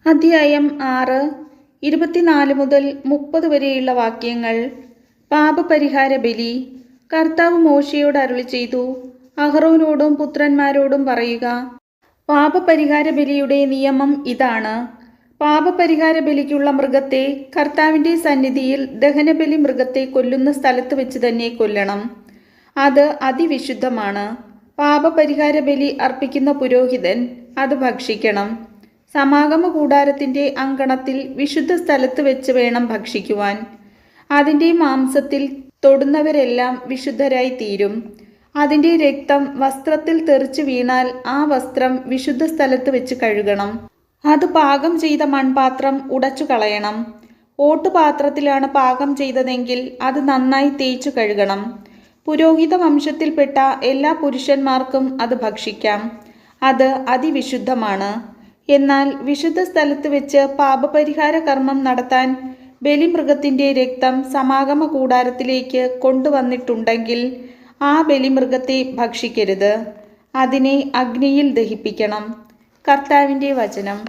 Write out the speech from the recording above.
അധ്യായം 6 24 മുതൽ 30 വരെയുള്ള വാക്യങ്ങൾ. പാപപരിഹാര ബലി. കർത്താവ് മോശെയോട് അരുളിച്ചെയ്തു, അഹറോനോടും പുത്രന്മാരോടും പറയുക, പാപപരിഹാര ബലിയുടെ നിയമം ഇതാണ്. പാപപരിഹാര ബലിക്കുള്ള മൃഗത്തെ കർത്താവിൻ്റെ സന്നിധിയിൽ ദഹനബലി മൃഗത്തെ കൊല്ലുന്ന സ്ഥലത്ത് വെച്ച് തന്നെ കൊല്ലണം. അത് അതിവിശുദ്ധമാണ്. പാപപരിഹാര ബലി അർപ്പിക്കുന്ന പുരോഹിതൻ അത് ഭക്ഷിക്കണം. സമാഗമ കൂടാരത്തിൻ്റെ അങ്കണത്തിൽ വിശുദ്ധ സ്ഥലത്ത് വെച്ച് വേണം ഭക്ഷിക്കുവാൻ. അതിൻ്റെ മാംസത്തിൽ തൊടുന്നവരെല്ലാം വിശുദ്ധരായി തീരും. അതിൻ്റെ രക്തം വസ്ത്രത്തിൽ തെറിച്ചു വീണാൽ ആ വസ്ത്രം വിശുദ്ധ സ്ഥലത്ത് വെച്ച് കഴുകണം. അത് പാകം ചെയ്ത മൺപാത്രം ഉടച്ചു കളയണം. ഓട്ടുപാത്രത്തിലാണ് പാകം ചെയ്തതെങ്കിൽ അത് നന്നായി തേച്ചു കഴുകണം. പുരോഹിത വംശത്തിൽപ്പെട്ട എല്ലാ പുരുഷന്മാർക്കും അത് ഭക്ഷിക്കാം. അത് അതിവിശുദ്ധമാണ്. എന്നാൽ വിശുദ്ധ സ്ഥലത്ത് വെച്ച് പാപപരിഹാര കർമ്മം നടത്താൻ ബലിമൃഗത്തിൻ്റെ രക്തം സമാഗമ കൂടാരത്തിലേക്ക് കൊണ്ടുവന്നിട്ടുണ്ടെങ്കിൽ ആ ബലിമൃഗത്തെ ഭക്ഷിക്കരുത്. അതിനെ അഗ്നിയിൽ ദഹിപ്പിക്കണം. കർത്താവിൻ്റെ വചനം.